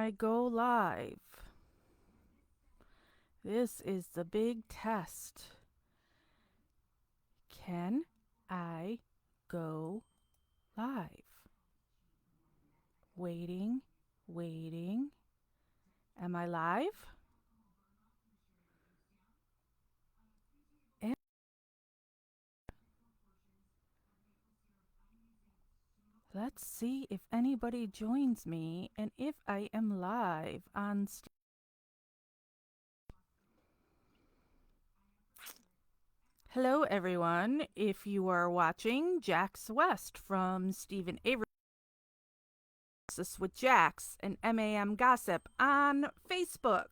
I go live? This is the big test. Can I go live? Waiting, waiting. Am I live? And let's see if anybody joins me and if I am live on Hello, everyone. If you are watching, Jax West from Stephen Avery with Jax and MAM Gossip on Facebook.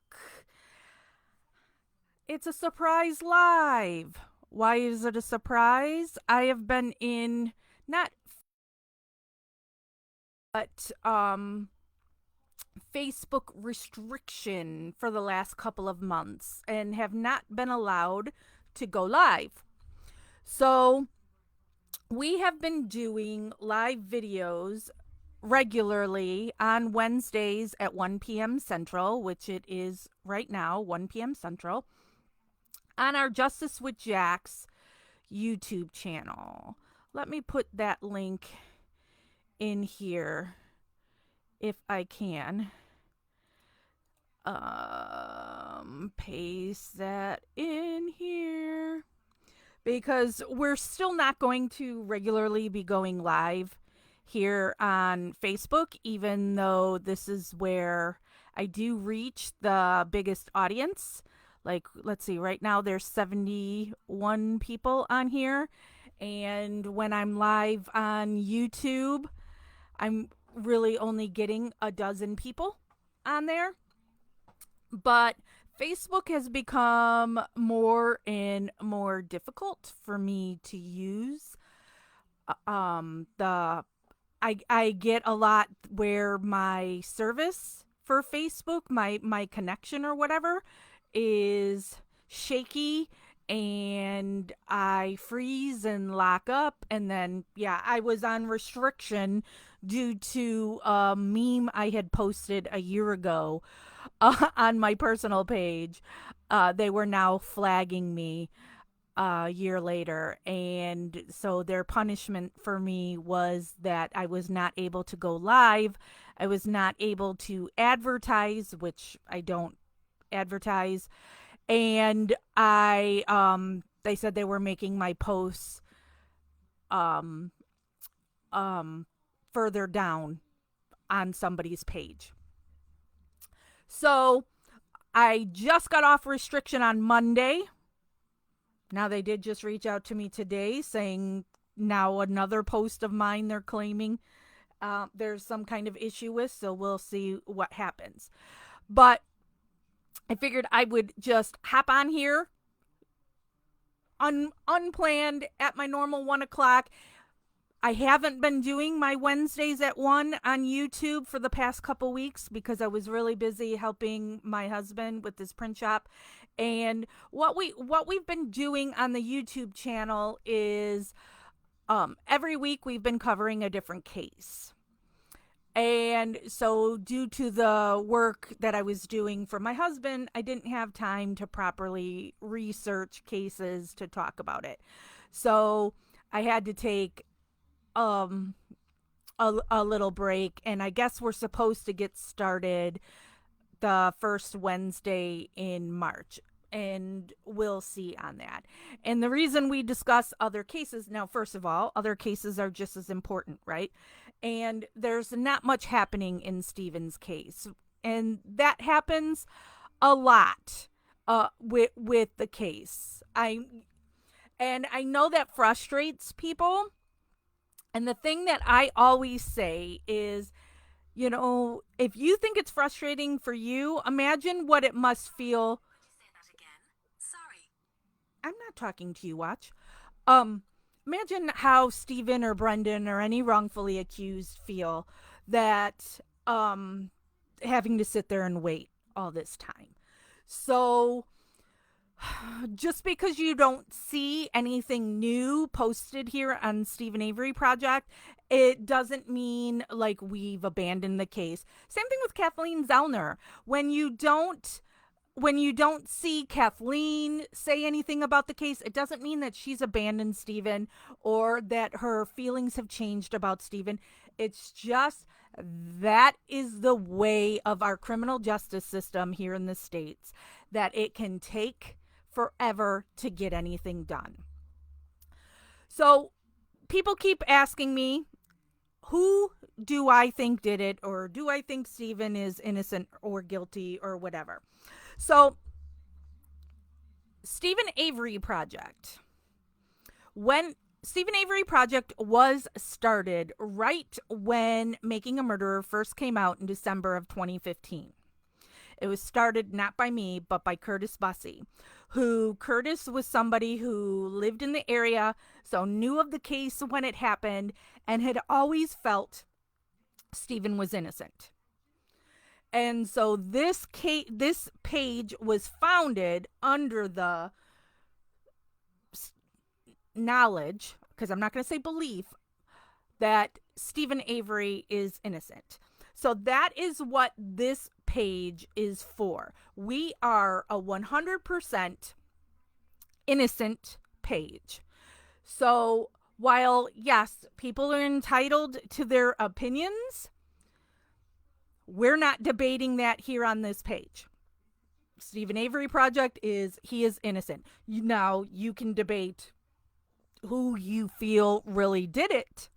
It's a surprise live. Why is it a surprise? I have been in not but Facebook restriction for the last couple of months and have not been allowed to go live. So we have been doing live videos regularly on Wednesdays at 1 p.m. Central, which it is right now, 1 p.m. Central, on our Justice with Jax YouTube channel. Let me put that link in here if I can. Paste that in here because we're still not going to regularly be going live here on Facebook, even though this is where I do reach the biggest audience. Like, let's see, right now there's 71 people on here. And when I'm live on YouTube, I'm really only getting a dozen people on there. But Facebook has become more and more difficult for me to use. The I get a lot where my service for Facebook, my connection or whatever, is shaky and I freeze and lock up. And then, yeah, I was on restriction due to a meme I had posted a year ago on my personal page. They were now flagging me a year later. And so their punishment for me was that I was not able to go live. I was not able to advertise, which I don't advertise. And they said they were making my posts um further down on somebody's page. So I just got off restriction on Monday. Now they did just reach out to me today saying now another post of mine they're claiming there's some kind of issue with, so we'll see what happens. But I figured I would just hop on here unplanned at my normal 1 o'clock. I haven't been doing my Wednesdays at 1 on YouTube for the past couple weeks because I was really busy helping my husband with his print shop. And what we've been doing on the YouTube channel is every week we've been covering a different case. And so due to the work that I was doing for my husband, I didn't have time to properly research cases to talk about it. So I had to take a little break, and I guess we're supposed to get started the first Wednesday in March, and we'll see on that. And the reason we discuss other cases now, first of all, other cases are just as important, right? And there's not much happening in Stephen's case, and that happens a lot with the case. I know that frustrates people. And the thing that I always say is, you know, if you think it's frustrating for you, imagine what it must feel. Could you say that again? Sorry. I'm not talking to you, watch. Imagine how Stephen or Brendan or any wrongfully accused feel that having to sit there and wait all this time. So just because you don't see anything new posted here on Stephen Avery Project, It doesn't mean like we've abandoned the case. Same thing with Kathleen Zellner. When you don't see Kathleen say anything about the case, it doesn't mean that she's abandoned Stephen or that her feelings have changed about Stephen. It's just that is the way of our criminal justice system here in the States, that it can take forever to get anything done. So people keep asking me, who do I think did it, or do I think Stephen is innocent or guilty or whatever? So, Stephen Avery Project. When Stephen Avery Project was started right when Making a Murderer first came out in December of 2015. It was started not by me, but by Curtis Bussey, who Curtis was somebody who lived in the area, so knew of the case when it happened, and had always felt Stephen was innocent. And so this page was founded under the knowledge, because I'm not going to say belief, that Stephen Avery is innocent. So that is what this page is for. We are a 100% innocent page. So while, yes, people are entitled to their opinions, we're not debating that here on this page. Stephen Avery Project he is innocent. Now, you can debate who you feel really did it.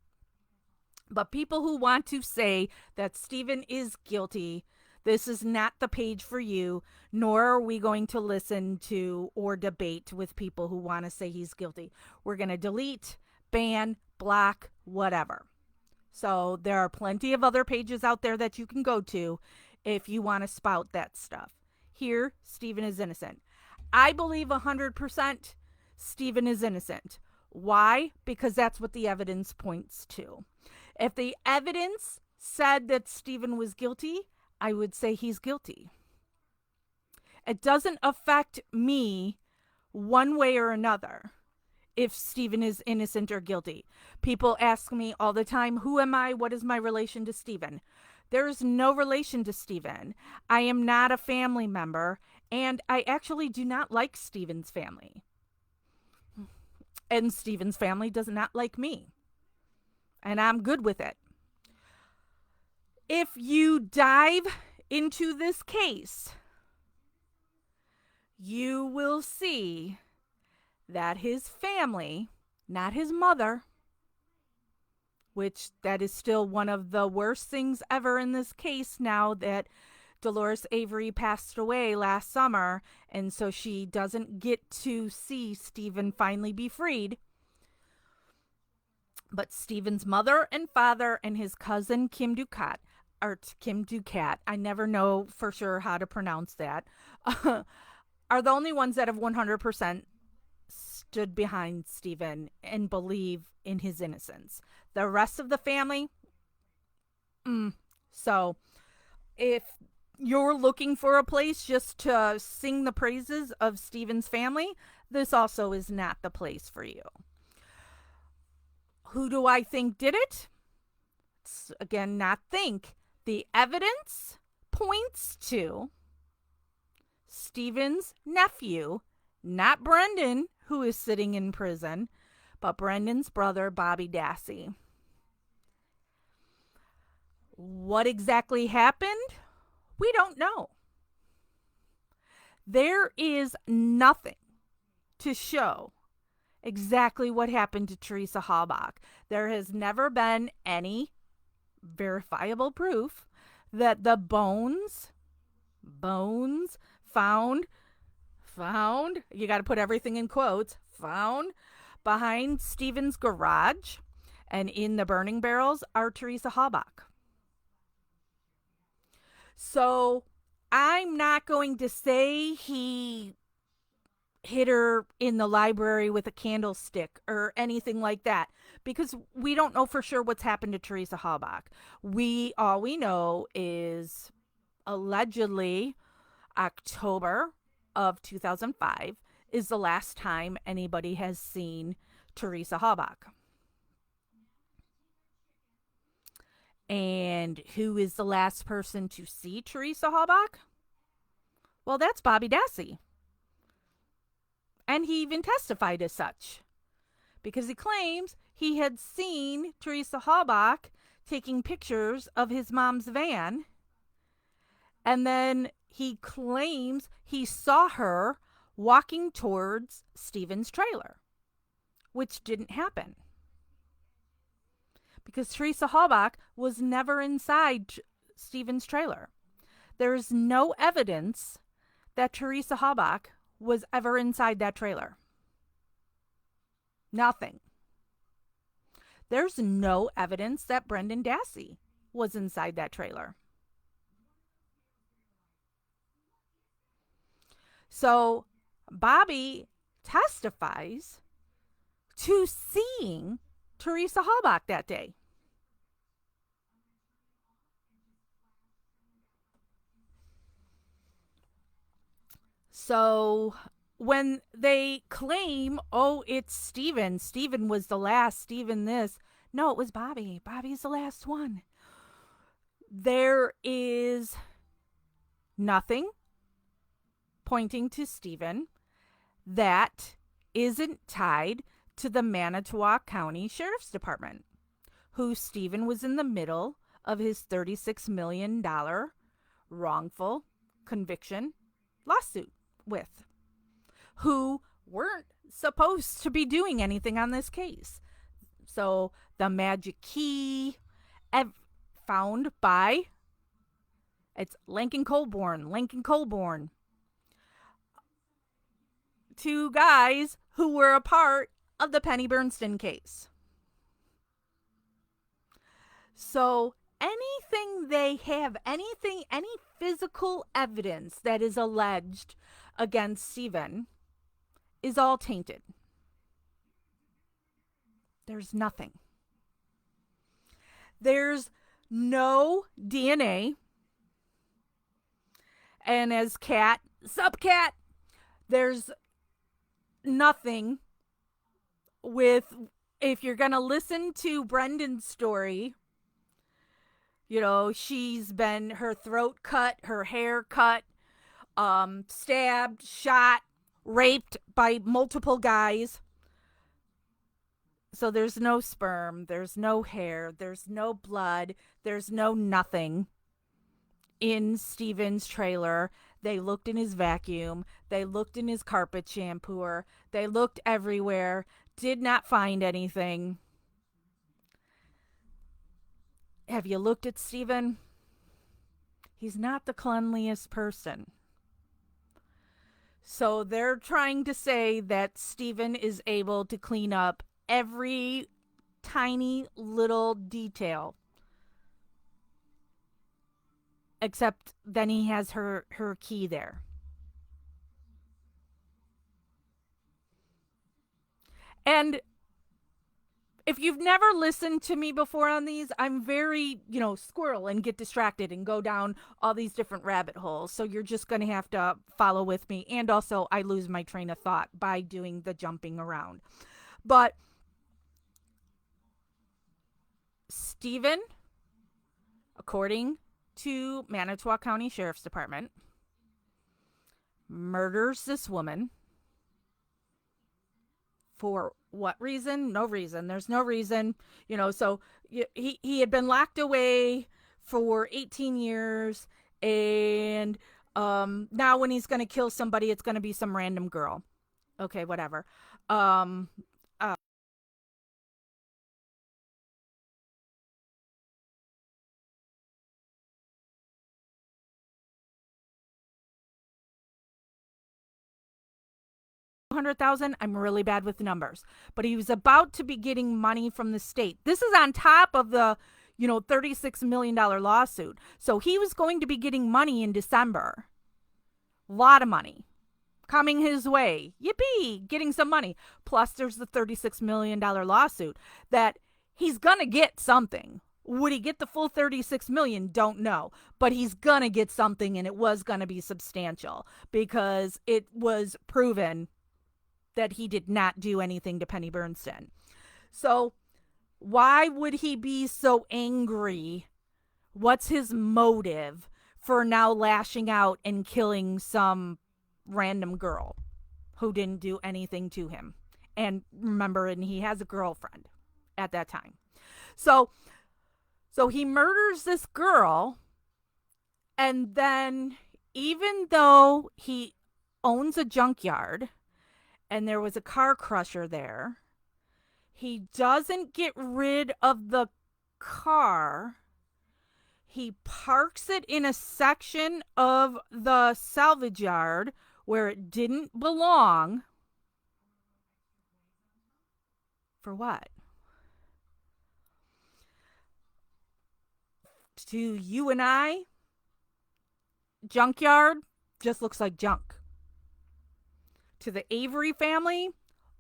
But people who want to say that Stephen is guilty, this is not the page for you, nor are we going to listen to or debate with people who want to say he's guilty. We're going to delete, ban, block, whatever. So there are plenty of other pages out there that you can go to if you want to spout that stuff. Here, Stephen is innocent. I believe 100% Stephen is innocent. Why? Because that's what the evidence points to. If the evidence said that Stephen was guilty, I would say he's guilty. It doesn't affect me one way or another if Stephen is innocent or guilty. People ask me all the time, who am I? What is my relation to Stephen? There is no relation to Stephen. I am not a family member, and I actually do not like Stephen's family. And Stephen's family does not like me. And I'm good with it. If you dive into this case, you will see that his family, not his mother, which that is still one of the worst things ever in this case now that Dolores Avery passed away last summer, and so she doesn't get to see Stephen finally be freed. But Stephen's mother and father and his cousin Kim Ducat, I never know for sure how to pronounce that, are the only ones that have 100% stood behind Stephen and believe in his innocence. The rest of the family, So if you're looking for a place just to sing the praises of Stephen's family, this also is not the place for you. Who do I think did it? Again, not think. The evidence points to Stephen's nephew, not Brendan, who is sitting in prison, but Brendan's brother, Bobby Dassey. What exactly happened? We don't know. There is nothing to show exactly what happened to Teresa Halbach. There has never been any verifiable proof that the bones found, you got to put everything in quotes, found behind Stephen's garage and in the burning barrels are Teresa Halbach. So I'm not going to say he hit her in the library with a candlestick or anything like that, because we don't know for sure what's happened to Teresa Halbach. All we know is allegedly October of 2005 is the last time anybody has seen Teresa Halbach. And who is the last person to see Teresa Halbach? Well, that's Bobby Dassey. And he even testified as such because he claims he had seen Teresa Halbach taking pictures of his mom's van. And then he claims he saw her walking towards Stephen's trailer, which didn't happen because Teresa Halbach was never inside Stephen's trailer. There's no evidence that Teresa Halbach was ever inside that trailer. Nothing. There's no evidence that Brendan Dassey was inside that trailer. So Bobby testifies to seeing Teresa Halbach that day. So when they claim, oh, it's Stephen was the last, Stephen this. No, it was Bobby. Bobby's the last one. There is nothing pointing to Stephen that isn't tied to the Manitowoc County Sheriff's Department, who Stephen was in the middle of his $36 million wrongful conviction lawsuit with, who weren't supposed to be doing anything on this case. So the magic key found by, it's Lincoln Colborn. Two guys who were a part of the Penny Bernstein case. So anything they have, any physical evidence that is alleged against Stephen is all tainted. There's nothing. There's no DNA. And as Cat, there's nothing with, if you're going to listen to Brendan's story, you know, she's been, her throat cut, her hair cut, stabbed, shot, raped by multiple guys. So there's no sperm, there's no hair, there's no blood, there's no nothing in Stephen's trailer. They looked in his vacuum, they looked in his carpet shampooer, they looked everywhere, did not find anything. Have you looked at Stephen? He's not the cleanliest person. So they're trying to say that Stephen is able to clean up every tiny little detail. Except then he has her key there. And if you've never listened to me before on these, I'm very, squirrel and get distracted and go down all these different rabbit holes. So you're just going to have to follow with me. And also, I lose my train of thought by doing the jumping around. But Stephen, according to Manitowoc County Sheriff's Department, murders this woman. For what reason? No reason. There's no reason. So he had been locked away for 18 years. And now when he's going to kill somebody, it's going to be some random girl. Okay, whatever. $100,000. I'm really bad with numbers, but he was about to be getting money from the state. This is on top of the, $36 million lawsuit. So he was going to be getting money in December. A lot of money coming his way. Yippee, getting some money. Plus there's the $36 million lawsuit that he's going to get something. Would he get the full 36 million? Don't know. But he's going to get something, and it was going to be substantial because it was proven that he did not do anything to Penny Bernstein. So why would he be so angry What's his motive for now lashing out and killing some random girl who didn't do anything to him? And remember, and he has a girlfriend at that time. So he murders this girl, and then even though he owns a junkyard and there was a car crusher there, he doesn't get rid of the car. He parks it in a section of the salvage yard where it didn't belong. For what? To you and I, junkyard just looks like junk. To the Avery family,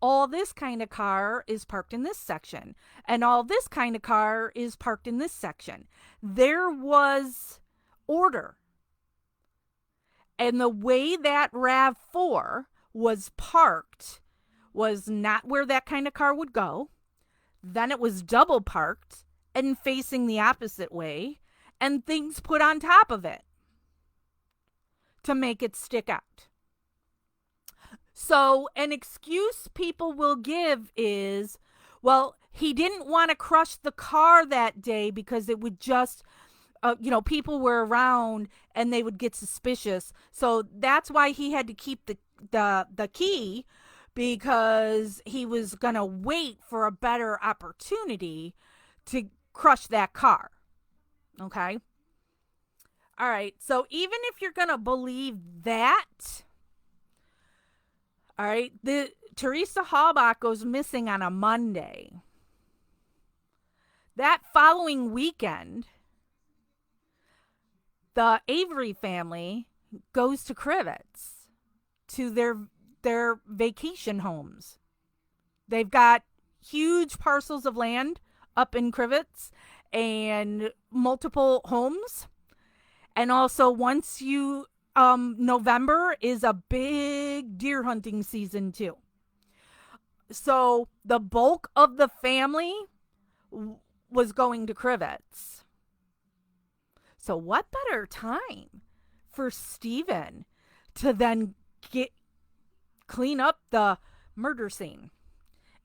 all this kind of car is parked in this section, and all this kind of car is parked in this section. There was order. And the way that RAV4 was parked was not where that kind of car would go. Then it was double parked and facing the opposite way, and things put on top of it to make it stick out. So an excuse people will give is, well, he didn't want to crush the car that day because it would just, people were around and they would get suspicious. So that's why he had to keep the key, because he was going to wait for a better opportunity to crush that car. Okay? All right. So even if you're going to believe that, all right, the Teresa Halbach goes missing on a Monday. That following weekend, the Avery family goes to Crivets, to their vacation homes. They've got huge parcels of land up in Crivets and multiple homes. And also, once you November is a big deer hunting season too. So the bulk of the family was going to Crivets. So what better time for Stephen to then clean up the murder scene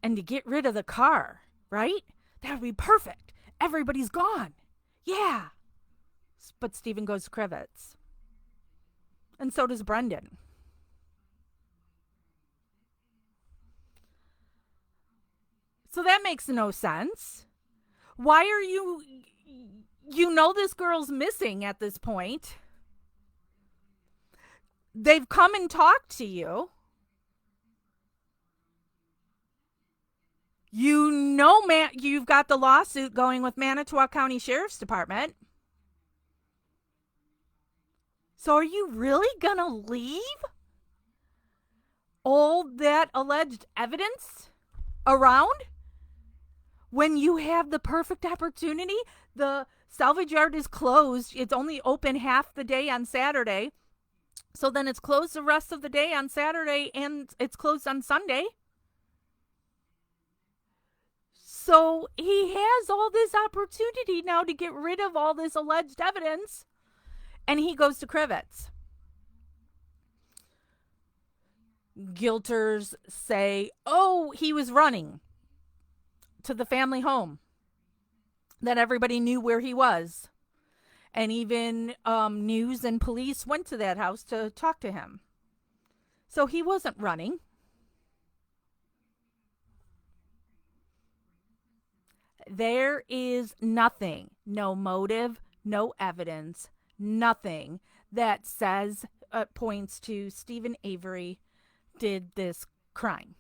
and to get rid of the car, right? That would be perfect. Everybody's gone. Yeah. But Stephen goes to Crivets. And so does Brendan. So that makes no sense. Why are you this girl's missing at this point. They've come and talked to you. You've got the lawsuit going with Manitowoc County Sheriff's Department. So are you really going to leave all that alleged evidence around when you have the perfect opportunity? The salvage yard is closed. It's only open half the day on Saturday. So then it's closed the rest of the day on Saturday and it's closed on Sunday. So he has all this opportunity now to get rid of all this alleged evidence. And he goes to Crivets. Guilters say, oh, he was running to the family home. That everybody knew where he was. And even news and police went to that house to talk to him. So he wasn't running. There is nothing, no motive, no evidence, nothing that says, points to Stephen Avery did this crime.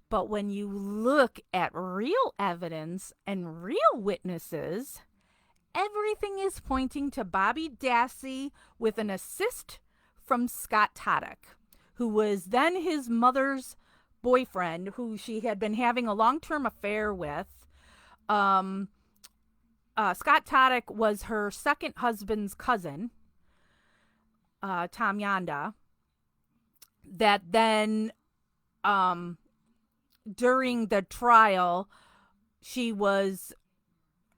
But when you look at real evidence and real witnesses, everything is pointing to Bobby Dassey with an assist from Scott Toddick, who was then his mother's boyfriend, who she had been having a long-term affair with. Scott Toddick was her second husband's cousin, Tom Yonda, that then during the trial, she was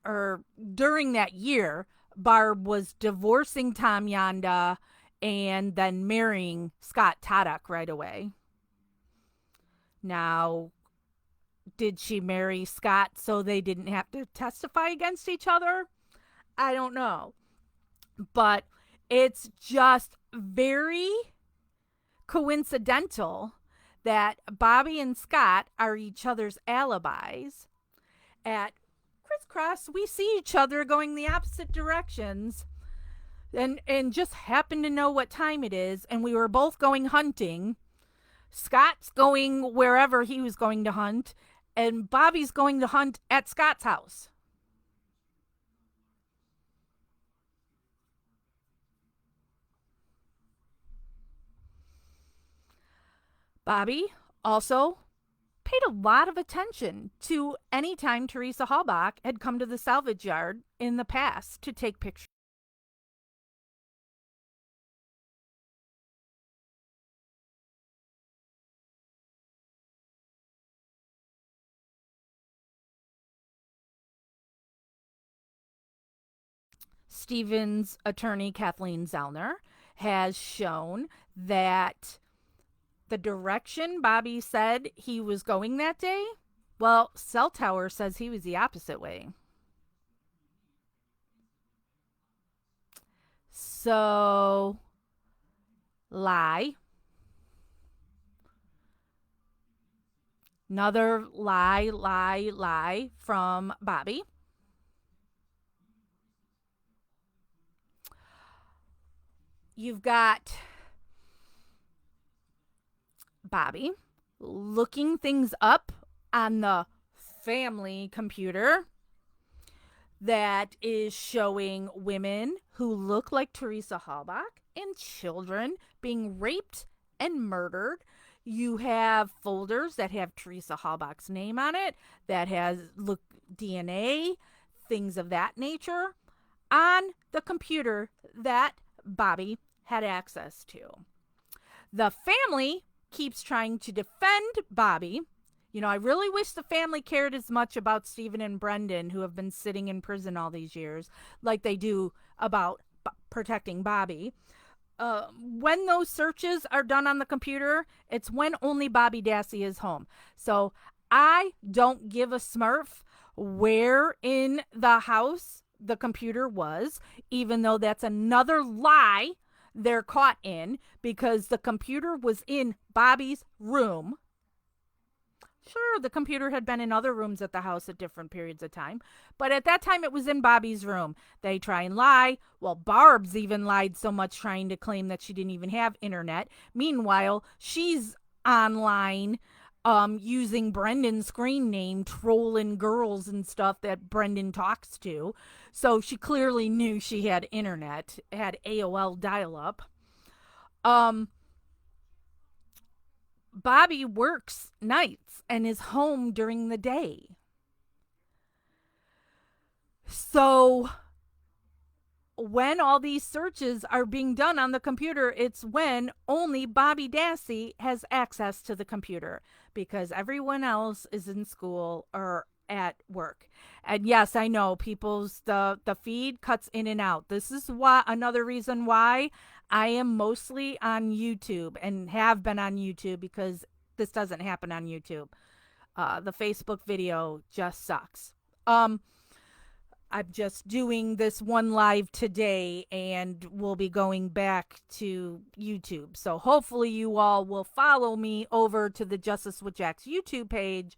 or during that year, Barb was divorcing Tom Yonda and then marrying Scott Taddock right away. Now, did she marry Scott so they didn't have to testify against each other? I don't know. But it's just very coincidental that Bobby and Scott are each other's alibis. At crisscross, we see each other going the opposite directions and just happen to know what time it is. And we were both going hunting. Scott's going wherever he was going to hunt, and Bobby's going to hunt at Scott's house. Bobby also paid a lot of attention to any time Teresa Halbach had come to the salvage yard in the past to take pictures. Stephen's attorney, Kathleen Zellner, has shown that the direction Bobby said he was going that day, well, Cell Tower says he was the opposite way. So, lie. Another lie from Bobby. You've got Bobby looking things up on the family computer that is showing women who look like Teresa Halbach and children being raped and murdered. You have folders that have Teresa Halbach's name on it, that has look DNA, things of that nature on the computer that Bobby had access to. The family keeps trying to defend Bobby. You know, I really wish the family cared as much about Stephen and Brendan, who have been sitting in prison all these years, like they do about protecting Bobby. When those searches are done on the computer, it's when only Bobby Dassey is home. So I don't give a smurf where in the house the computer was, even though that's another lie they're caught in, because the computer was in Bobby's room. Sure, the computer had been in other rooms at the house at different periods of time, but at that time it was in Bobby's room. They try and lie. Well, Barb's even lied so much trying to claim that she didn't even have internet. Meanwhile, she's online using Brendan's screen name, trolling girls and stuff that Brendan talks to. So she clearly knew she had internet, had AOL dial-up. Bobby works nights and is home during the day. So when all these searches are being done on the computer, it's when only Bobby Dassey has access to the computer, because everyone else is in school or at work. And yes, I know people's the feed cuts in and out. This is why, another reason why I am mostly on YouTube and have been on YouTube, because this doesn't happen on YouTube. The Facebook video just sucks. I'm just doing this one live today, and we'll be going back to YouTube. So hopefully you all will follow me over to the Justice with Jax YouTube page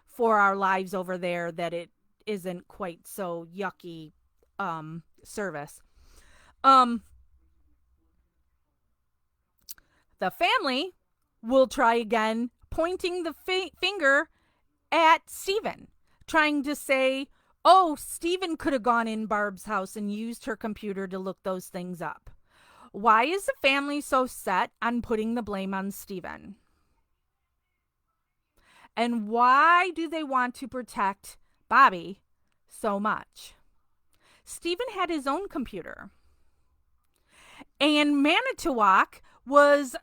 for our lives over there, that it isn't quite so yucky service. The family will try again, pointing the finger at Stephen, trying to say, oh, Stephen could have gone in Barb's house and used her computer to look those things up. Why is the family so set on putting the blame on Stephen? And why do they want to protect Bobby so much? Stephen had his own computer. And Manitowoc was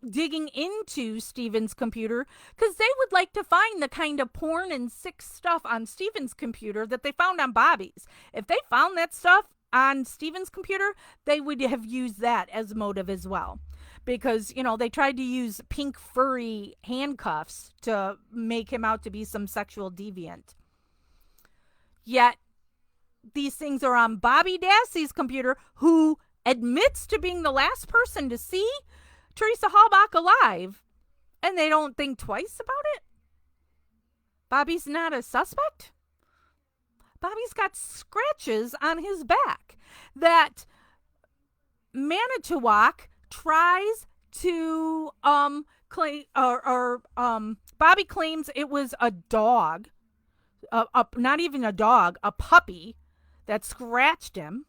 digging into Steven's computer because they would like to find the kind of porn and sick stuff on Steven's computer that they found on Bobby's. If they found that stuff on Steven's computer, they would have used that as motive as well. Because, they tried to use pink furry handcuffs to make him out to be some sexual deviant. Yet, these things are on Bobby Dassey's computer, who admits to being the last person to see Teresa Halbach alive, and they don't think twice about it? Bobby's not a suspect? Bobby's got scratches on his back that Manitowoc tries to claim, or Bobby claims it was a dog, not even a dog, a puppy that scratched him.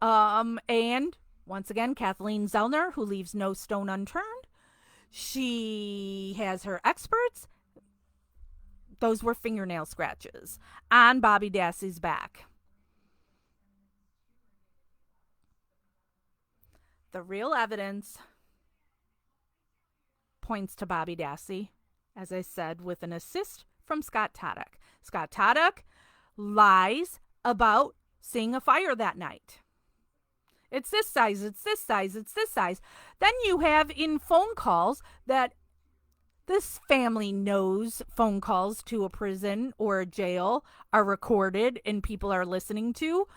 And once again, Kathleen Zellner, who leaves no stone unturned, she has her experts. Those were fingernail scratches on Bobby Dassey's back. The real evidence points to Bobby Dassey, as I said, with an assist from Scott Taddock. Scott Taddock lies about seeing a fire that night. It's this size, it's this size, it's this size. Then you have in phone calls that this family knows phone calls to a prison or a jail are recorded and people are listening to.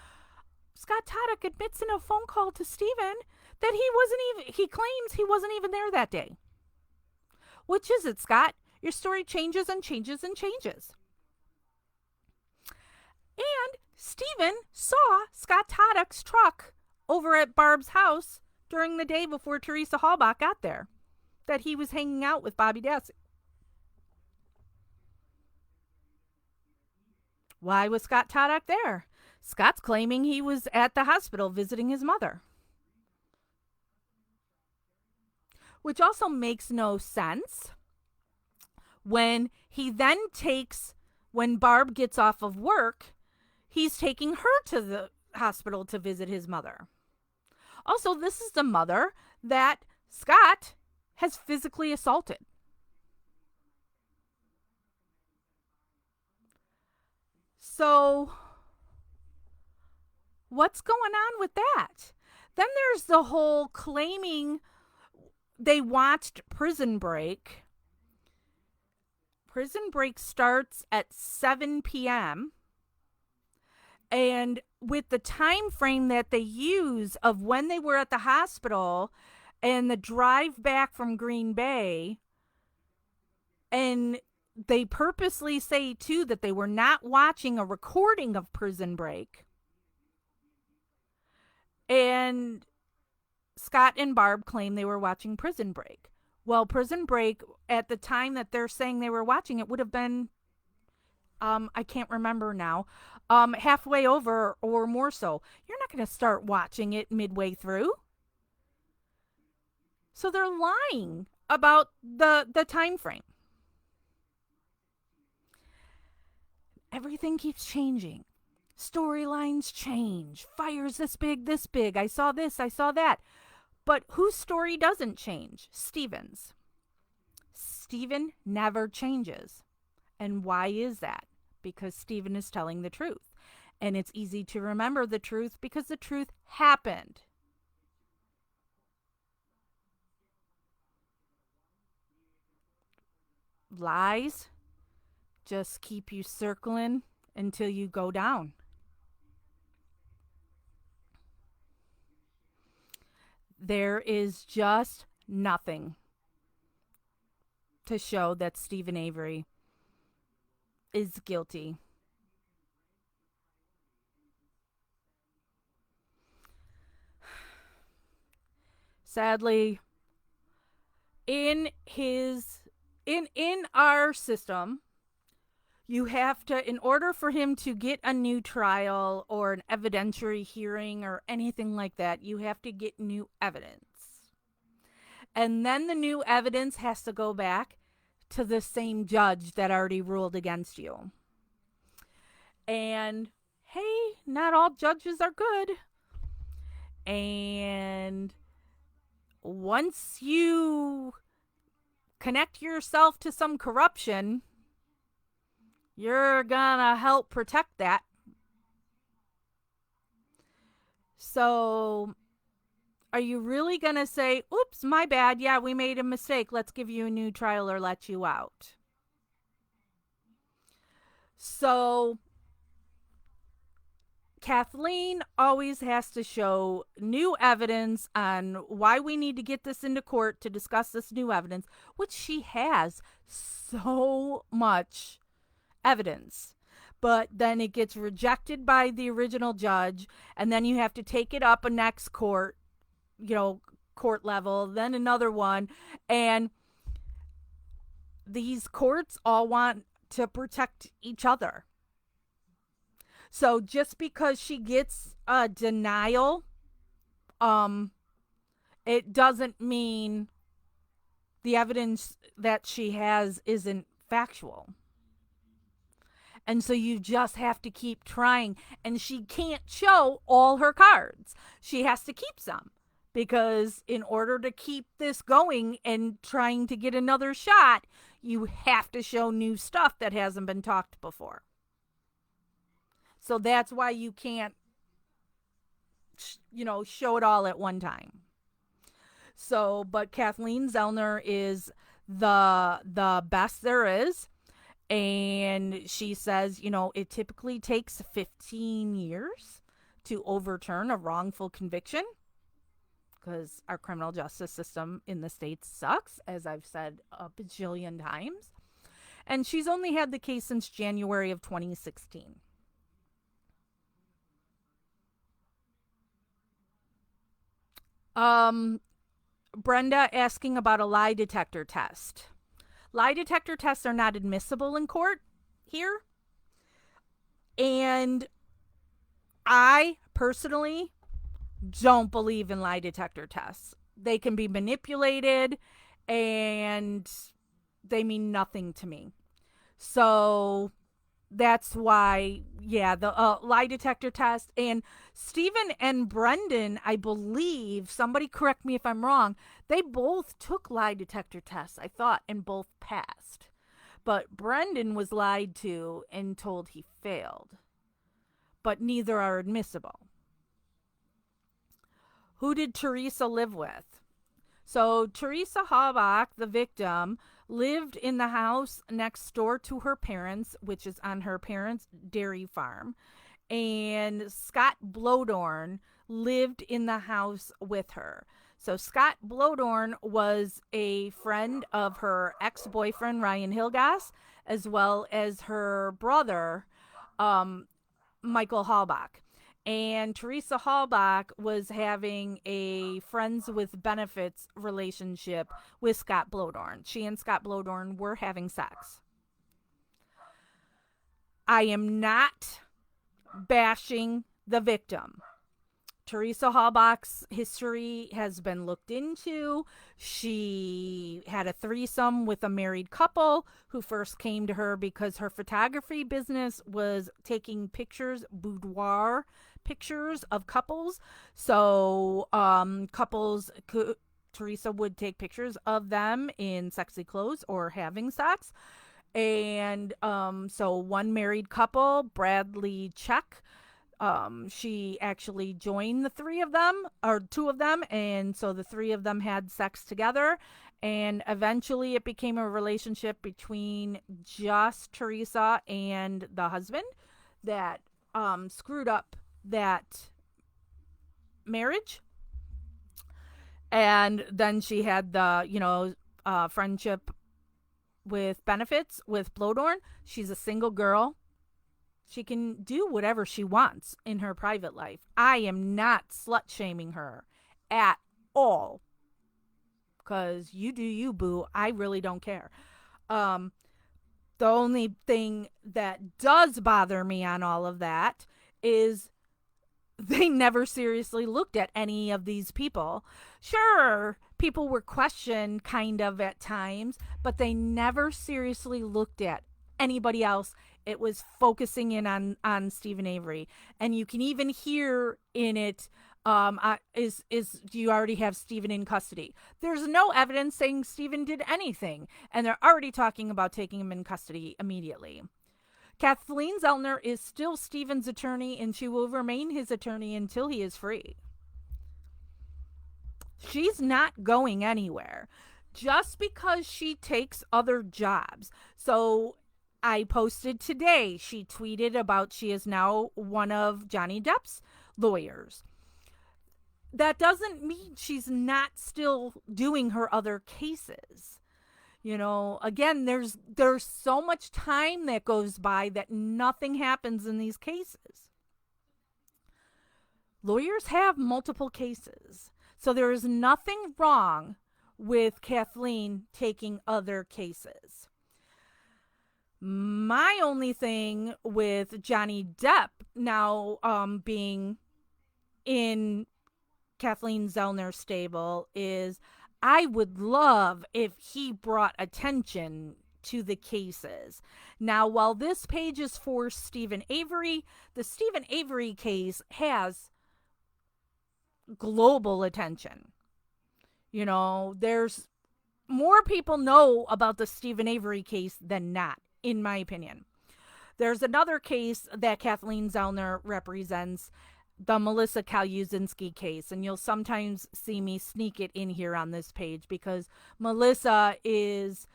Scott Taddock admits in a phone call to Steven that he claims he wasn't even there that day. Which is it, Scott? Your story changes and changes and changes. And Steven saw Scott Taddock's truck over at Barb's house during the day before Teresa Halbach got there, that he was hanging out with Bobby Dassey. Why was Scott Taddock there? Scott's claiming he was at the hospital visiting his mother. Which also makes no sense when he then when Barb gets off of work, he's taking her to the hospital to visit his mother. Also, this is the mother that Scott has physically assaulted. So, what's going on with that? Then there's the whole claiming they watched Prison Break. Prison Break starts at 7 p.m. And with the time frame that they use of when they were at the hospital and the drive back from Green Bay, and they purposely say, too, that they were not watching a recording of Prison Break. And Scott and Barb claim they were watching Prison Break. Well, Prison Break, at the time that they're saying they were watching it, would have been, I can't remember now, halfway over or more so. You're not going to start watching it midway through. So they're lying about the time frame. Everything keeps changing. Storylines change. Fires this big. I saw this, I saw that. But whose story doesn't change? Steven's. Steven never changes. And why is that? Because Steven is telling the truth. And it's easy to remember the truth because the truth happened. Lies just keep you circling until you go down. There is just nothing to show that Steven Avery is guilty. Sadly, in our system, you have to, in order for him to get a new trial or an evidentiary hearing or anything like that, you have to get new evidence. And then the new evidence has to go back to the same judge that already ruled against you. And hey, not all judges are good. And once you connect yourself to some corruption, you're gonna help protect that. So, are you really gonna say, oops, my bad, yeah, we made a mistake, let's give you a new trial or let you out? So, Kathleen always has to show new evidence on why we need to get this into court to discuss this new evidence, which she has so much evidence. But then it gets rejected by the original judge, and then you have to take it up a next court, court level, then another one. And these courts all want to protect each other. So just because she gets a denial, it doesn't mean the evidence that she has isn't factual. And so you just have to keep trying. And she can't show all her cards. She has to keep some. Because in order to keep this going and trying to get another shot, you have to show new stuff that hasn't been talked before. So that's why you can't, show it all at one time. So, but Kathleen Zellner is the best there is. And she says, it typically takes 15 years to overturn a wrongful conviction because our criminal justice system in the States sucks, as I've said a bajillion times. And she's only had the case since January of 2016. Brenda asking about a lie detector test. Lie detector tests are not admissible in court here. And I personally don't believe in lie detector tests. They can be manipulated and they mean nothing to me. So that's why, the lie detector test. And Stephen and Brendan, I believe, somebody correct me if I'm wrong, they both took lie detector tests, I thought, and both passed. But Brendan was lied to and told he failed. But neither are admissible. Who did Teresa live with? So Teresa Halbach, the victim, lived in the house next door to her parents, which is on her parents' dairy farm. And Scott Blodorn lived in the house with her. So Scott Blodorn was a friend of her ex-boyfriend, Ryan Hilgas, as well as her brother, Michael Halbach. And Teresa Halbach was having a friends with benefits relationship with Scott Blodorn. She and Scott Blodorn were having sex. I am not bashing the victim. Teresa Halbach's history has been looked into. She had a threesome with a married couple who first came to her because her photography business was taking pictures, boudoir pictures of couples. So Teresa would take pictures of them in sexy clothes or having sex. And so one married couple, Bradley Check, she actually joined the three of them, or two of them, and so the three of them had sex together, and eventually it became a relationship between just Teresa and the husband that screwed up that marriage. And then she had the, friendship with benefits with Blodorn. She's a single girl. She can do whatever she wants in her private life. I am not slut-shaming her at all. Because you do you, boo. I really don't care. The only thing that does bother me on all of that is they never seriously looked at any of these people. Sure, people were questioned kind of at times, but they never seriously looked at anybody else. It was focusing in on Stephen Avery. And you can even hear in it Do you already have Stephen in custody? There's no evidence saying Stephen did anything, and they're already talking about taking him in custody immediately. Kathleen Zellner is still Stephen's attorney, and she will remain his attorney until he is free. She's not going anywhere just because she takes other jobs. So I posted today, she tweeted about she is now one of Johnny Depp's lawyers. That doesn't mean she's not still doing her other cases. You know, again, there's so much time that goes by that nothing happens in these cases. Lawyers have multiple cases. So there is nothing wrong with Kathleen taking other cases. My only thing with Johnny Depp now being in Kathleen Zellner's stable is I would love if he brought attention to the cases. Now, while this page is for Stephen Avery, the Stephen Avery case has global attention. You know, there's more people know about the Stephen Avery case than not, in my opinion. There's another case that Kathleen Zellner represents, the Melissa Kaluzinski case, and you'll sometimes see me sneak it in here on this page because Melissa is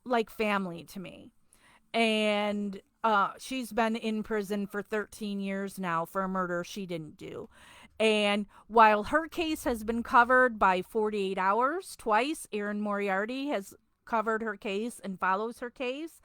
like family to me. And she's been in prison for 13 years now for a murder she didn't do. And while her case has been covered by 48 Hours twice, Erin Moriarty has covered her case and follows her case.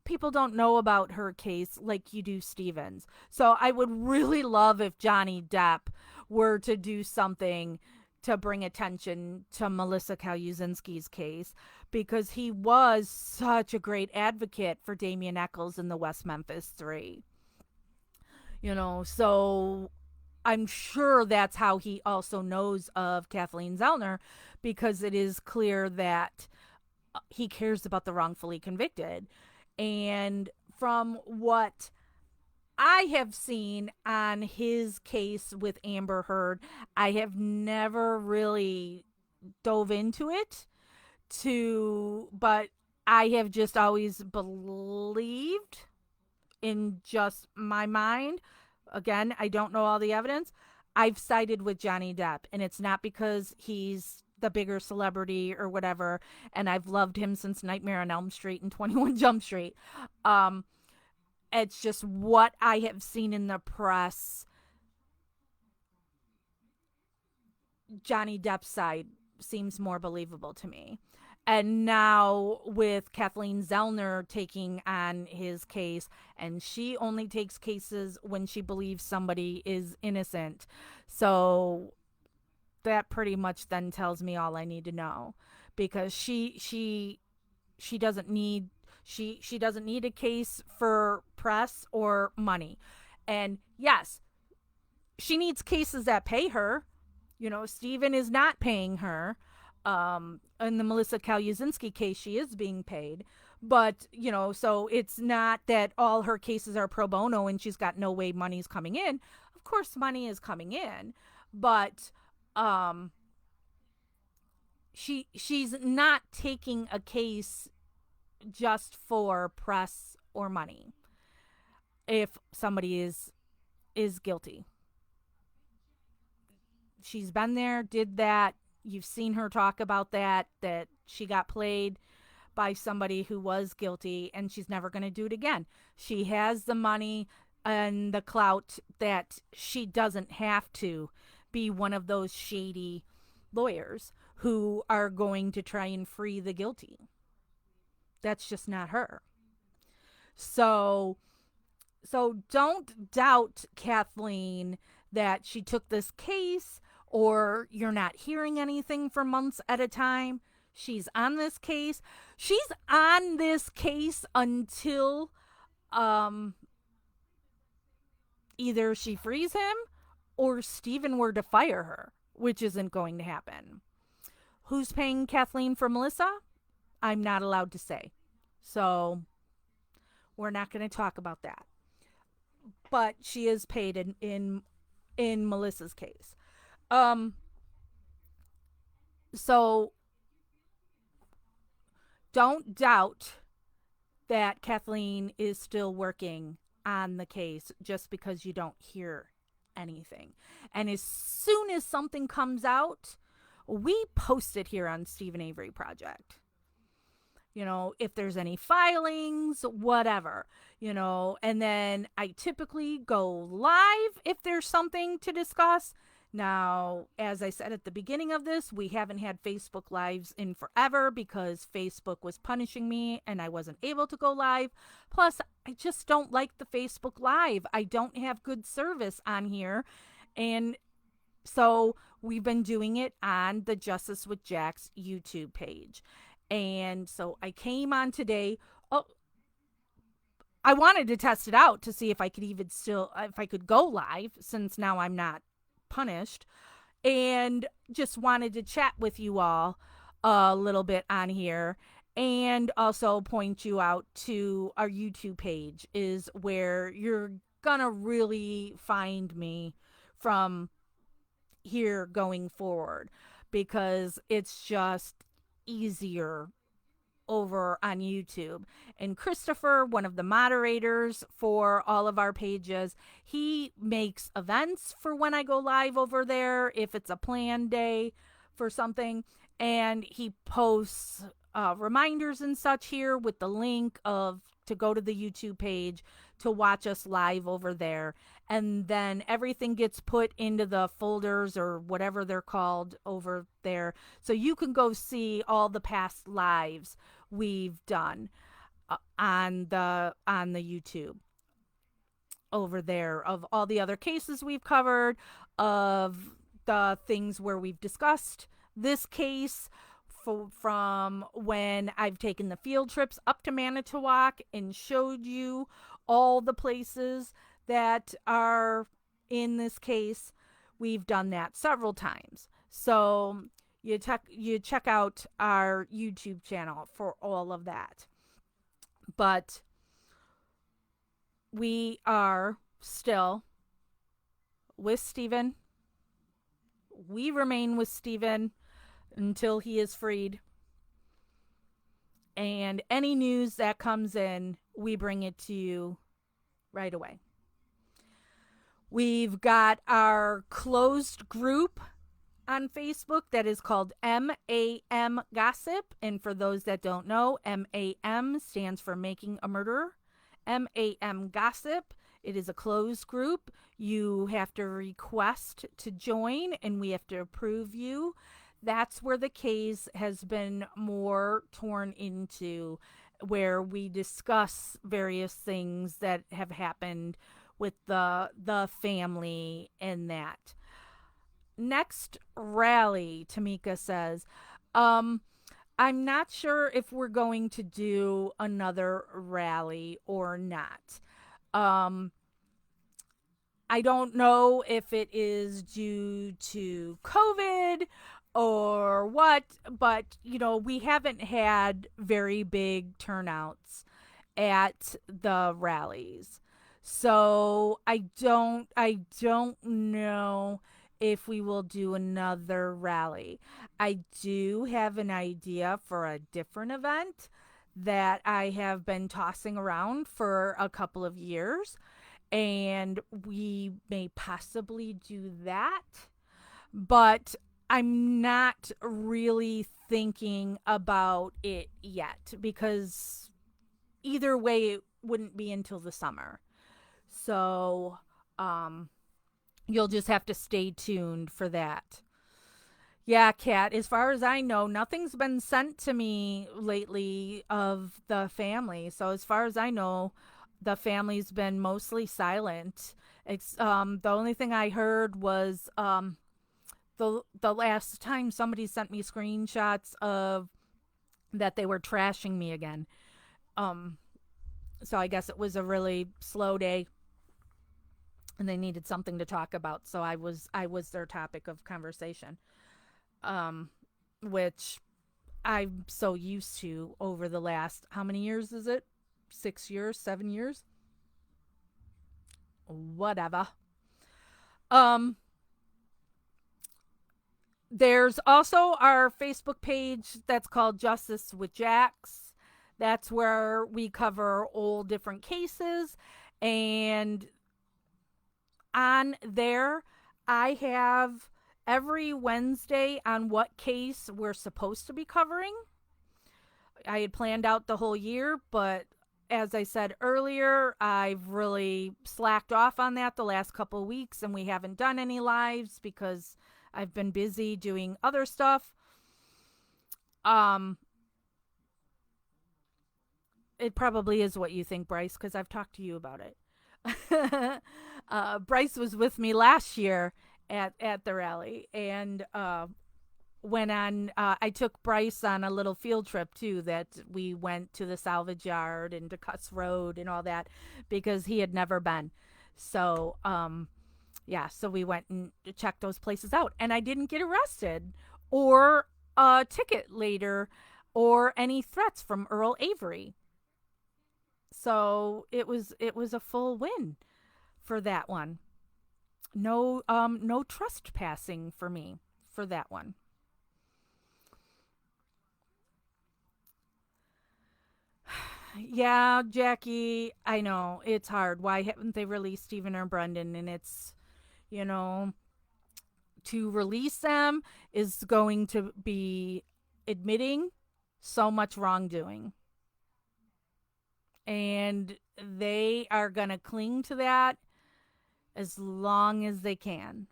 People don't know about her case like you do Stevens. So I would really love if Johnny Depp were to do something to bring attention to Melissa Kaluzinski's case, because he was such a great advocate for Damien Echols in the West Memphis 3. You know, so I'm sure that's how he also knows of Kathleen Zellner, because it is clear that he cares about the wrongfully convicted. And from what I have seen on his case with Amber Heard, I have never really dove into it but I have just always believed in just my mind. Again, I don't know all the evidence. I've sided with Johnny Depp, and it's not because he's the bigger celebrity or whatever, and I've loved him since Nightmare on Elm Street and 21 Jump Street. It's just what I have seen in the press. Johnny Depp's side seems more believable to me. And now with Kathleen Zellner taking on his case, and she only takes cases when she believes somebody is innocent. So that pretty much then tells me all I need to know, because she doesn't need she doesn't need a case for press or money. And yes, she needs cases that pay her. You know, Stephen is not paying her. In the Melissa Kaluzinski case, she is being paid. But, you know, so it's not that all her cases are pro bono and she's got no way money's coming in. Of course, money is coming in. But she's not taking a case just for press or money if somebody is guilty. She's been there, did that. You've seen her talk about that she got played by somebody who was guilty, and she's never going to do it again. She has the money and the clout that she doesn't have to be one of those shady lawyers who are going to try and free the guilty. That's just not her. So don't doubt Kathleen that she took this case, or you're not hearing anything for months at a time. She's on this case. She's on this case until either she frees him or Stephen were to fire her, which isn't going to happen. Who's paying Kathleen for Melissa? I'm not allowed to say. So we're not going to talk about that. but she is paid in Melissa's case. Um, so don't doubt that Kathleen is still working on the case just because you don't hear anything. And as soon as something comes out, we post it here on Stephen Avery Project. If there's any filings, whatever, and then I typically go live if there's something to discuss. Now, as I said at the beginning of this, we haven't had Facebook Lives in forever because Facebook was punishing me and I wasn't able to go live. Plus, I just don't like the Facebook Live. I don't have good service on here. And so we've been doing it on the Justice with Jax YouTube page. And so I came on today. Oh, I wanted to test it out to see if I could if I could go live, since now I'm not punished, and just wanted to chat with you all a little bit on here, and also point you out to our YouTube page is where you're gonna really find me from here going forward, because it's just easier over on YouTube. And Christopher, one of the moderators for all of our pages, he makes events for when I go live over there, if it's a planned day for something, and he posts reminders and such here with the link to go to the YouTube page to watch us live over there. And then everything gets put into the folders or whatever they're called over there. So you can go see all the past lives we've done on the YouTube over there, of all the other cases we've covered, of the things where we've discussed this case, from when I've taken the field trips up to Manitowoc and showed you all the places that are in this case. We've done that several times. So you check out our YouTube channel for all of that. But we are still with Stephen. We remain with Stephen until he is freed. And any news that comes in, we bring it to you right away. We've got our closed group on Facebook that is called MAM Gossip. And for those that don't know, MAM stands for Making a Murderer. MAM Gossip. It is a closed group. You have to request to join, and we have to approve you. That's where the case has been more torn into, where we discuss various things that have happened with the family and that. Next rally, Tamika says, I'm not sure if we're going to do another rally or not. I don't know if it is due to COVID or what, but we haven't had very big turnouts at the rallies. So I don't know if we will do another rally. I do have an idea for a different event that I have been tossing around for a couple of years, and we may possibly do that. But I'm not really thinking about it yet, because either way it wouldn't be until the summer. So you'll just have to stay tuned for that. Yeah, Kat, as far as I know, nothing's been sent to me lately of the family. So as far as I know, the family's been mostly silent. It's the only thing I heard was the last time somebody sent me screenshots of that they were trashing me again. So I guess it was a really slow day and they needed something to talk about. So I was their topic of conversation. Which I'm so used to over the last, how many years is it? 6 years, 7 years? Whatever. Um, there's also our Facebook page that's called Justice with Jax. That's where we cover all different cases. And on there, I have every Wednesday on what case we're supposed to be covering. I had planned out the whole year, but as I said earlier, I've really slacked off on that the last couple of weeks, and we haven't done any lives because I've been busy doing other stuff. Um, it probably is what you think, Bryce, because I've talked to you about it. Bryce was with me last year at the rally, and went on. I took Bryce on a little field trip too. That we went to the salvage yard and to Cuts Road and all that because he had never been. So yeah, so we went and checked those places out, and I didn't get arrested or a ticket later or any threats from Earl Avery. So it was a full win for that one. No trespassing for me for that one. Yeah, Jackie, I know it's hard. Why haven't they released Stephen or Brendan? And it's, you know, to release them is going to be admitting so much wrongdoing. And they are going to cling to that as long as they can.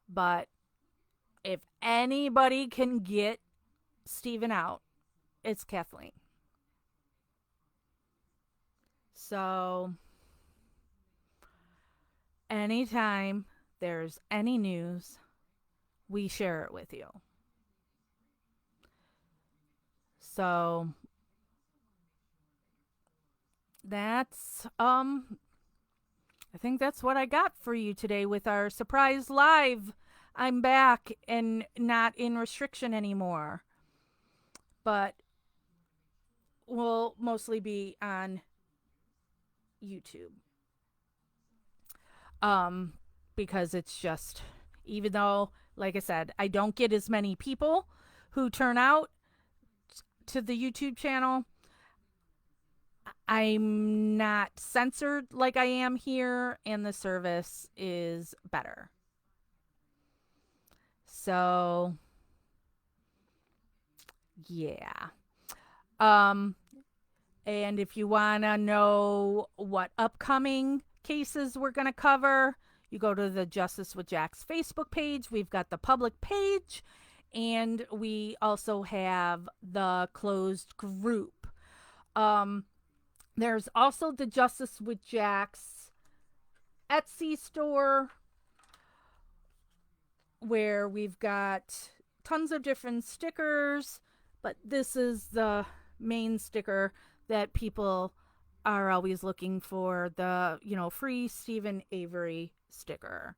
But if anybody can get Stephen out, it's Kathleen. So anytime there's any news, we share it with you. So that's I think that's what I got for you today with our surprise live. I'm back and not in restriction anymore, but will mostly be on YouTube. Um because it's just, even though like I said, I don't get as many people who turn out to the YouTube channel, I'm not censored like I am here, and the service is better. So, yeah. Um, and if you want to know what upcoming cases we're going to cover, you go to the Justice with Jax Facebook page. We've got the public page, and we also have the closed group. There's also the Justice with Jax Etsy store where we've got tons of different stickers, but this is the main sticker that people are always looking for, the, free Stephen Avery sticker.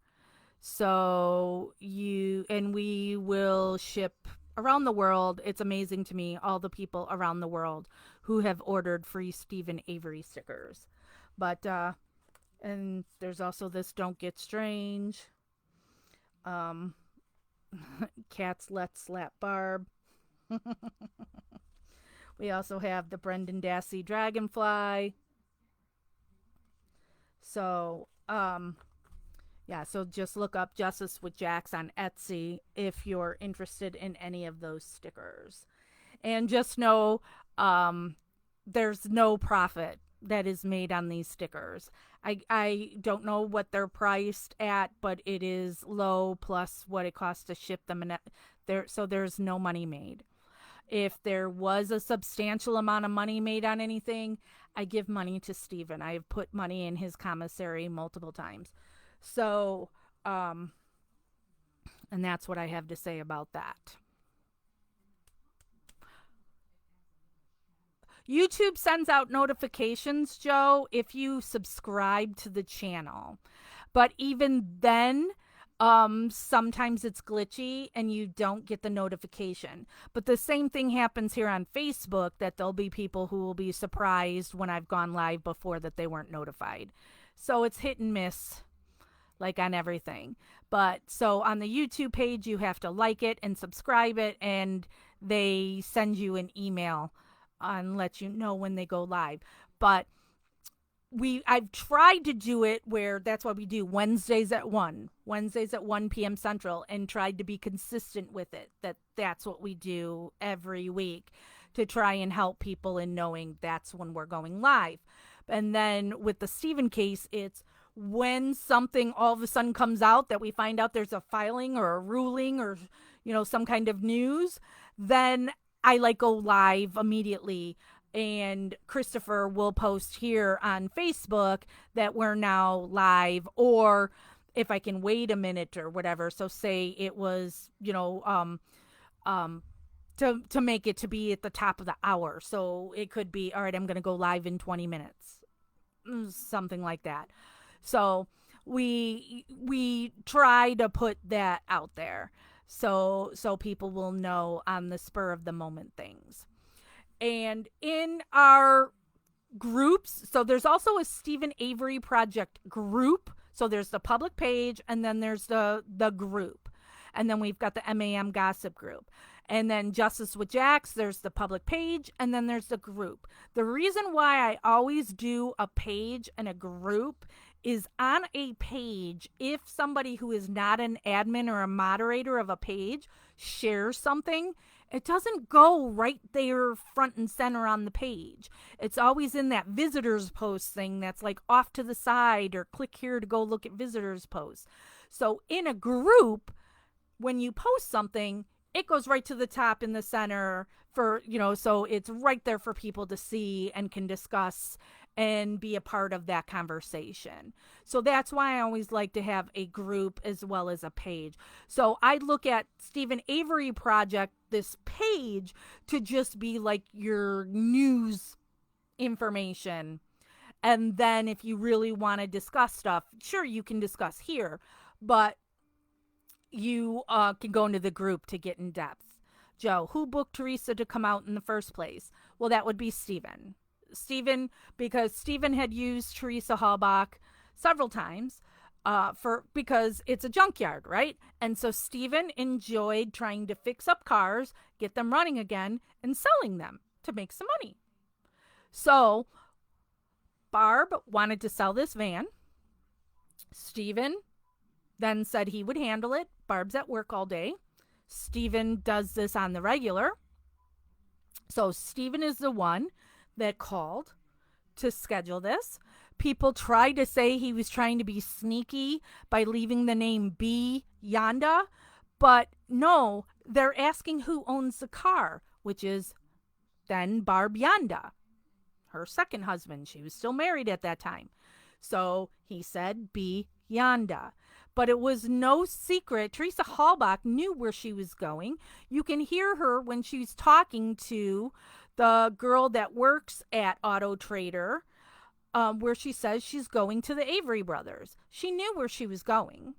So we will ship around the world. It's amazing to me, all the people around the world who have ordered free Stephen Avery stickers. But and there's also this Don't Get Strange. Um Cats Let Slap Barb. We also have the Brendan Dassey Dragonfly. So, yeah, so just look up Justice with Jax on Etsy if you're interested in any of those stickers. And just know there's no profit that is made on these stickers. I don't know what they're priced at, but it is low plus what it costs to ship them. And so there's no money made. If there was a substantial amount of money made on anything, I give money to Stephen. I have put money in his commissary multiple times. So, and that's what I have to say about that. YouTube sends out notifications, Joe, if you subscribe to the channel. But even then, sometimes it's glitchy and you don't get the notification. But the same thing happens here on Facebook, that there'll be people who will be surprised when I've gone live before that they weren't notified. So it's hit and miss, like on everything. But so on the YouTube page, you have to like it and subscribe it, and they send you an email and let you know when they go live. But I've tried to do it where that's what we do Wednesdays at 1 p.m. Central, and tried to be consistent with it, that's what we do every week to try and help people in knowing that's when we're going live. And then with the Stephen case, it's when something all of a sudden comes out that we find out there's a filing or a ruling or some kind of news, then I go live immediately, and Christopher will post here on Facebook that we're now live, or if I can wait a minute or whatever. So say it was, to make it to be at the top of the hour. So it could be, all right, I'm going to go live in 20 minutes, something like that. So we try to put that out there so people will know on the spur of the moment things. And in our groups, so there's also a Stephen Avery Project group. So there's the public page, and then there's the group. And then we've got the MAM gossip group. And then Justice with Jax, there's the public page, and then there's the group. The reason why I always do a page and a group is on a page, if somebody who is not an admin or a moderator of a page shares something, it doesn't go right there front and center on the page. It's always in that visitors post thing that's off to the side, or click here to go look at visitors posts. So in a group, when you post something, it goes right to the top in the center so it's right there for people to see and can discuss and be a part of that conversation. So that's why I always like to have a group as well as a page. So I look at Stephen Avery Project, this page, to just be your news information. And then if you really want to discuss stuff, sure, you can discuss here, but you can go into the group to get in depth. Joe, who booked Teresa to come out in the first place? Well, that would be Stephen, because Stephen had used Teresa Halbach several times because it's a junkyard, right? And so Stephen enjoyed trying to fix up cars, get them running again, and selling them to make some money. So Barb wanted to sell this van. Stephen then said he would handle it. Barb's at work all day. Stephen does this on the regular. So Stephen is the one that called to schedule this. People tried to say he was trying to be sneaky by leaving the name B Yanda, but no, they're asking who owns the car, which is then Barb Yanda, her second husband. She was still married at that time. So he said B Yanda. But it was no secret. Teresa Halbach knew where she was going. You can hear her when she's talking to the girl that works at Auto Trader, where she says she's going to the Avery brothers. She knew where she was going.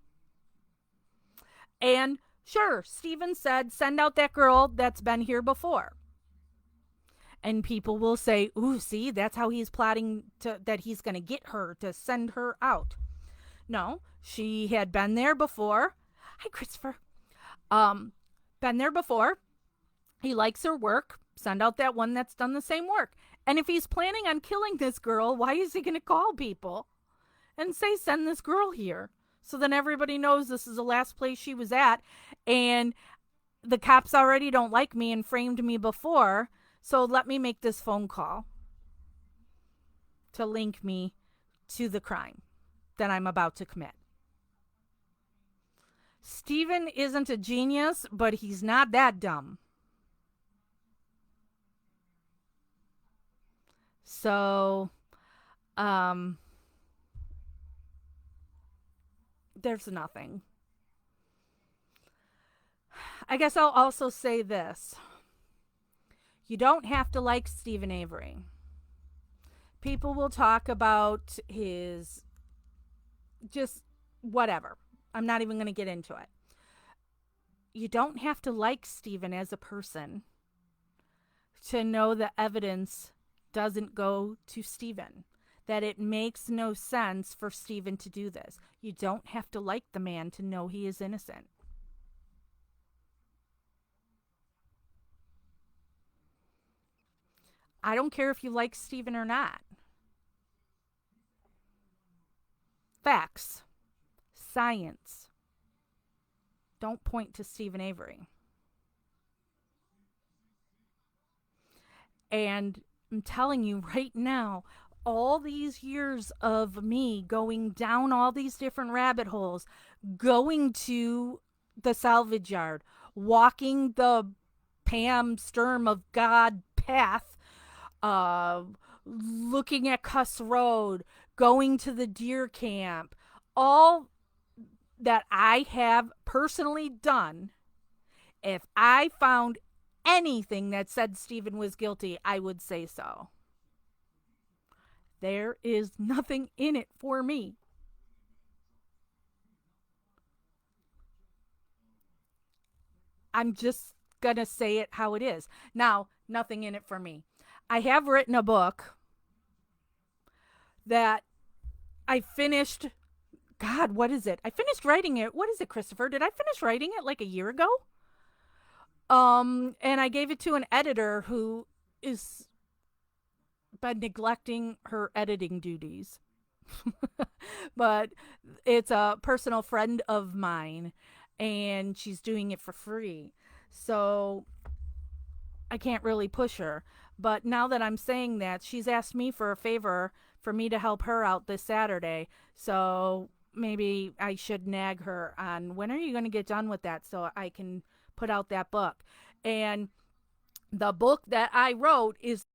And sure, Stephen said, send out that girl that's been here before. And people will say, ooh, see, that's how he's plotting that he's going to get her to send her out. No, she had been there before. Hi, Christopher. Been there before. He likes her work. Send out that one that's done the same work. And if he's planning on killing this girl, why is he going to call people and say, send this girl here? So then everybody knows this is the last place she was at. And the cops already don't like me and framed me before. So let me make this phone call to link me to the crime that I'm about to commit. Stephen isn't a genius, but he's not that dumb. So, there's nothing. I guess I'll also say this. You don't have to like Stephen Avery. People will talk about his just whatever. I'm not even going to get into it. You don't have to like Stephen as a person to know the evidence doesn't go to Stephen. that it makes no sense for Stephen to do this. You don't have to like the man to know he is innocent. I don't care if you like Stephen or not. Facts, science. Don't point to Stephen Avery. And I'm telling you right now, all these years of me going down all these different rabbit holes, going to the salvage yard, walking the Pam Sturm of God path, uh, looking at Cuss Road, going to the deer camp, all that I have personally done, if I found anything that said Stephen was guilty, I would say so. There is nothing in it for me. I'm just going to say it how it is. Now, nothing in it for me. I have written a book that I finished. God, what is it? I finished writing it. What is it, Christopher? Did I finish writing it like a year ago? And I gave it to an editor who is been neglecting her editing duties. But it's a personal friend of mine and she's doing it for free. So I can't really push her. But now that I'm saying that, she's asked me for a favor for me to help her out this Saturday. So maybe I should nag her on when are you going to get done with that so I can put out that book. And the book that I wrote is